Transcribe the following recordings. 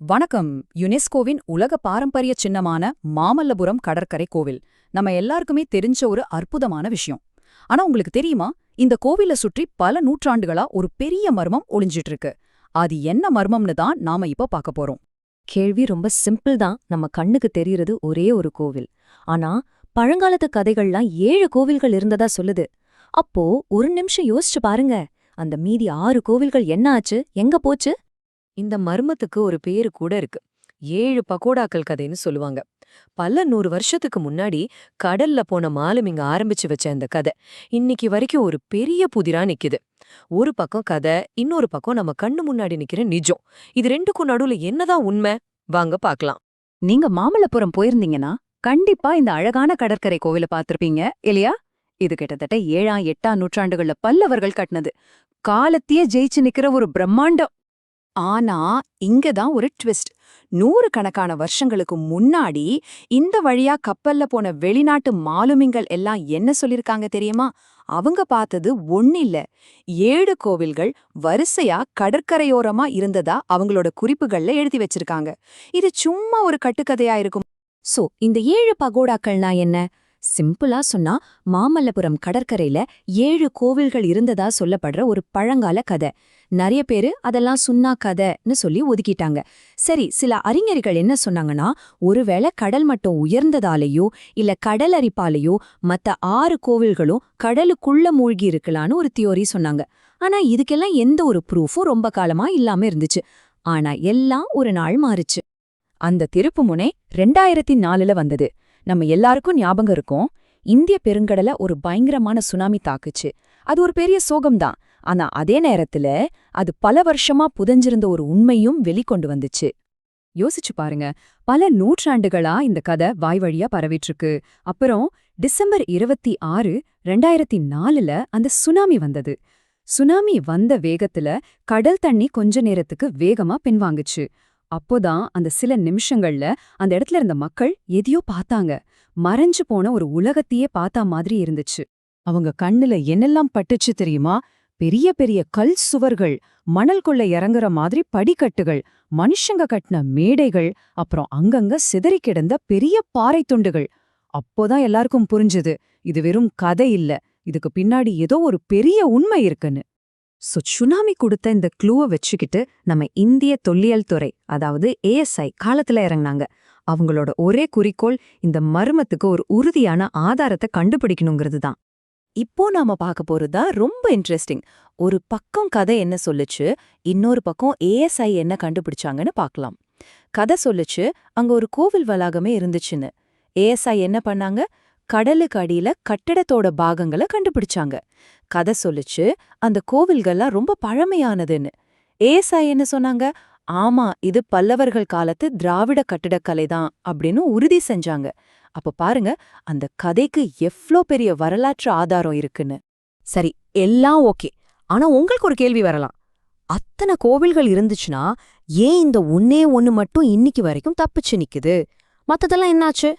வணக்கம். யுனெஸ்கோவின் உலக பாரம்பரிய சின்னமான மாமல்லபுரம் கடற்கரை கோவில் நம்ம எல்லாருக்குமே தெரிஞ்ச ஒரு அற்புதமான விஷயம். ஆனா உங்களுக்கு தெரியுமா, இந்த கோவில சுற்றி பல நூற்றாண்டுகளா ஒரு பெரிய மர்மம் ஒளிஞ்சிட்டு இருக்கு. அது என்ன மர்மம்னு தான் நாம இப்ப பார்க்க போறோம். கேள்வி ரொம்ப சிம்பிள் தான். நம்ம கண்ணுக்கு தெரியறது ஒரே ஒரு கோவில். ஆனா பழங்காலத்து கதைகள்லாம் 7 கோவில்கள் இருந்ததா சொல்லுது. அப்போ ஒரு நிமிஷம் யோசிச்சு பாருங்க, அந்த மீதி 6 கோவில்கள் என்ன ஆச்சு, எங்க போச்சு? இந்த மர்மத்துக்கு ஒரு பேரு கூட இருக்கு. 7 பகோடாக்கள் கதைன்னு சொல்லுவாங்க. பல 100 வருஷத்துக்கு முன்னாடி கடல்ல போன மாலுமிங்க ஆரம்பிச்சு வச்ச அந்த கதை இன்னைக்கு வரைக்கும் ஒரு பெரிய புதிரா நிக்குது. ஒரு பக்கம் கதை, இன்னொரு பக்கம் நம்ம கண்ணு முன்னாடி நிக்கிற நிஜம். இது ரெண்டுக்கும் நடுவுல என்னதான் உண்மை? வாங்க பாக்கலாம். நீங்க மாமல்லபுரம் போயிருந்தீங்கன்னா கண்டிப்பா இந்த அழகான கடற்கரை கோவில பார்த்திருப்பீங்க இல்லையா? இது கிட்டத்தட்ட 7ஆம் 8ஆம் நூற்றாண்டுகள்ல பல்லவர்கள் கட்டினது. காலத்தையே ஜெயிச்சு நிக்கிற ஒரு பிரம்மாண்டம். ஆனா இங்கதான் ஒரு ட்விஸ்ட். 100 கணக்கான வருஷங்களுக்கு முன்னாடி இந்த வழியா கப்பல்ல போன வெளிநாட்டு மாலுமிங்கள் எல்லாம் என்ன சொல்லிருக்காங்க தெரியுமா? அவங்க பார்த்தது ஒண்ணில்ல, 7 கோவில்கள் வரிசையா கடற்கரையோரமா இருந்ததா அவங்களோட குறிப்புகள்ல எழுதி வச்சிருக்காங்க. இது சும்மா ஒரு கட்டுக்கதையா இருக்கும். சோ இந்த 7 பகோடாக்கள்னா என்ன? சிம்பிளா சொன்னா, மாமல்லபுரம் கடற்கரையில 7 கோவில்கள் இருந்ததா சொல்லப்படுற ஒரு பழங்கால கதை. நிறைய பேரு அதெல்லாம் சுன்னா கதைன்னு சொல்லி ஒதுக்கிட்டாங்க. சரி, சில அறிஞர்கள் என்ன சொன்னாங்கன்னா, ஒருவேளை கடல் மட்டம் உயர்ந்ததாலேயோ இல்ல கடல் அரிப்பாலேயோ மத்த 6 கோவில்களும் கடலுக்குள்ள மூழ்கி இருக்கலான்னு ஒரு தியோரி சொன்னாங்க. ஆனா இதுக்கெல்லாம் எந்த ஒரு ப்ரூஃபும் ரொம்ப காலமா இல்லாம இருந்துச்சு. ஆனா எல்லாம் ஒரு நாள் மாறுச்சு. அந்த திருப்புமுனை 2004ல வந்தது. நம்ம எல்லாருக்கும் ஞாபகம் இருக்கும். இந்திய பெருங்கடல ஒரு பயங்கரமான சுனாமி தாக்குச்சு. அது ஒரு பெரிய சோகம்தான். ஆனா அதே நேரத்துல அது பல வருஷமா புதைஞ்சிருந்த ஒரு உண்மையும் வெளிக்கொண்டு வந்துச்சு. யோசிச்சு பாருங்க, பல நூற்றாண்டுகளா இந்த கதை வாய்வழியா பரவிட்டிருக்கு. அப்புறம் டிசம்பர் 26, 2004ல அந்த சுனாமி வந்தது. சுனாமி வந்த வேகத்துல கடல் தண்ணி கொஞ்ச நேரத்துக்கு வேகமா பின்வாங்குச்சு. அப்போதான் அந்த சில நிமிஷங்கள்ல அந்த இடத்துல இருந்த மக்கள் எதையோ பார்த்தாங்க. மறைஞ்சு போன ஒரு உலகத்தையே பார்த்தா மாதிரி இருந்துச்சு. அவங்க கண்ணுல என்னெல்லாம் பட்டுச்சு தெரியுமா? பெரிய பெரிய கல் சுவர்கள், மணல் கொள்ள இறங்குற மாதிரி படிக்கட்டுகள், மனுஷங்க கட்டின மேடைகள், அப்புறம் அங்கங்க சிதறி கிடந்த பெரிய பாறை துண்டுகள். அப்போதான் எல்லாருக்கும் புரிஞ்சுது, இது வெறும் கதை இல்ல, இதுக்கு பின்னாடி ஏதோ ஒரு பெரிய உண்மை இருக்குன்னு. சுனாமி கொடுத்த இந்த க்ளூவை வச்சுக்கிட்டு நம்ம இந்திய தொல்லியல் துறை, அதாவது ஏஎஸ்ஐ காலத்துல இறங்கினாங்க. அவங்களோட ஒரே குறிக்கோள் இந்த மர்மத்துக்கு ஒரு உறுதியான ஆதாரத்தை கண்டுபிடிக்கணுங்கிறது தான். இப்போ நாம பார்க்க போறதா ரொம்ப இன்ட்ரெஸ்டிங். ஒரு பக்கம் கதை என்ன சொல்லுச்சு, இன்னொரு பக்கம் ஏஎஸ்ஐ என்ன கண்டுபிடிச்சாங்கன்னு பார்க்கலாம். கதை சொல்லுச்சு அங்க ஒரு கோவில் வளாகமே இருந்துச்சுன்னு. ஏஎஸ்ஐ என்ன பண்ணாங்க? கடலுக்கு அடியில கட்டிடத்தோட பாகங்களை கண்டுபிடிச்சாங்க. கதை சொல்லுச்சு அந்த கோவில்கள்லாம் ரொம்ப பழமையானதுன்னு. ஏஎஸ்ஐ என்ன சொன்னாங்க? ஆமா, இது பல்லவர்கள் காலத்து திராவிட கட்டிடக்கலை தான் அப்படின்னு உறுதி செஞ்சாங்க. அப்ப பாருங்க, அந்த கதைக்கு எவ்ளோ பெரிய வரலாற்று ஆதாரம் இருக்குன்னு. சரி, எல்லாம் ஓகே. ஆனா உங்களுக்கு ஒரு கேள்வி வரலாம். அத்தனை கோவில்கள் இருந்துச்சுன்னா ஏன் இந்த ஒன்னே ஒன்னு மட்டும் இன்னைக்கு வரைக்கும் தப்பிச்சு நிக்குது? மத்ததெல்லாம் என்னாச்சு?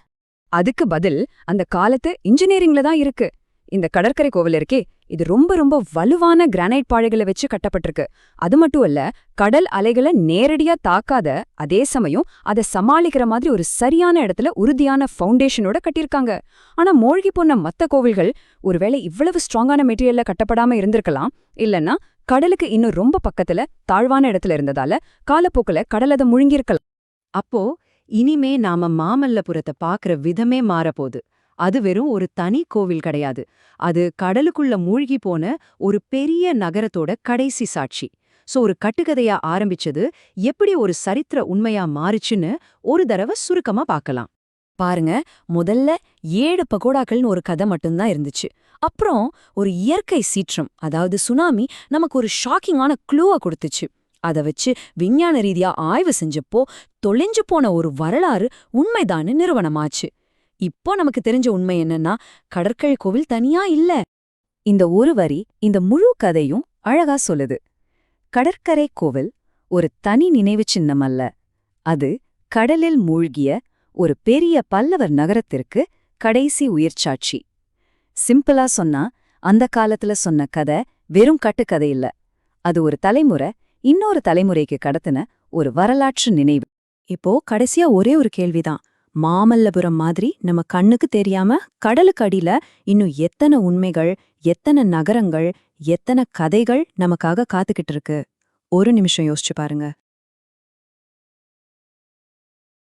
அதுக்கு பதில் அந்த காலத்து இன்ஜினியரிங்ல தான் இருக்கு. இந்த கடற்கரை கோவில் இருக்கே, இது ரொம்ப ரொம்ப வலுவான கிரானைட் பாறைகளை வச்சு கட்டப்பட்டிருக்கு. அது மட்டும் இல்ல, கடல் அலைகளை நேரடியா தாக்காத, அதே சமயம் அதை சமாளிக்கிற மாதிரி ஒரு சரியான இடத்துல உறுதியான ஃபவுண்டேஷனோட கட்டியிருக்காங்க. ஆனா மூழ்கி போன மத்த கோவில்கள் ஒருவேளை இவ்வளவு ஸ்ட்ராங்கான மெட்டீரியல்ல கட்டப்படாம இருந்திருக்கலாம். இல்லன்னா கடலுக்கு இன்னும் ரொம்ப பக்கத்துல தாழ்வான இடத்துல இருந்ததால காலப்போக்குல கடல் அதை முழுங்கியிருக்கலாம். அப்போ இனிமே நாம மாமல்லபுரத்தை பாக்குற விதமே மாறப்போகுது. அது வெறும் ஒரு தனி கோவில் கிடையாது. அது கடலுக்குள்ள மூழ்கி போன ஒரு பெரிய நகரத்தோட கடைசி சாட்சி. ஒரு கட்டுக்கதையா ஆரம்பிச்சது எப்படி ஒரு சரித்திர உண்மையா மாறுச்சுன்னு ஒரு தடவை சுருக்கமா பார்க்கலாம். பாருங்க, முதல்ல 7 பகோடாக்கள்னு ஒரு கதை மட்டும்தான் இருந்துச்சு. அப்புறம் ஒரு இயற்கை சீற்றம், அதாவது சுனாமி, நமக்கு ஒரு ஷாக்கிங்கான க்ளூவை கொடுத்துச்சு. அதை வச்சு விஞ்ஞான ரீதியா ஆய்வு செஞ்சப்போ தொலைஞ்சு போன ஒரு வரலாறு உண்மைதான்னு நிறுவனமாச்சு. இப்போ நமக்கு தெரிஞ்ச உண்மை என்னன்னா, கடற்கரை கோவில் தனியா இல்ல. இந்த ஒரு வரி இந்த முழு கதையும் அழகா சொல்லுது. கடற்கரை கோவில் ஒரு தனி நினைவு சின்னம் அல்ல, அது கடலில் மூழ்கிய ஒரு பெரிய பல்லவர் நகரத்திற்கு கடைசி உயிர்ச்சாட்சி. சிம்பிளா சொன்னா, அந்த காலத்துல சொன்ன கதை வெறும் கட்டுக்கதை இல்ல, அது ஒரு தலைமுறை இன்னொரு தலைமுறைக்கு கடத்தின ஒரு வரலாற்று நினைவு. இப்போ கடைசியா ஒரே ஒரு கேள்விதான். மாமல்லபுரம் மாதிரி நம்ம கண்ணுக்கு தெரியாம கடலுக்கு அடியில இன்னும் எத்தனை உண்மைகள், எத்தனை நகரங்கள், எத்தனை கதைகள் நமக்காக காத்துக்கிட்டு இருக்கு? ஒரு நிமிஷம் யோசிச்சு பாருங்க.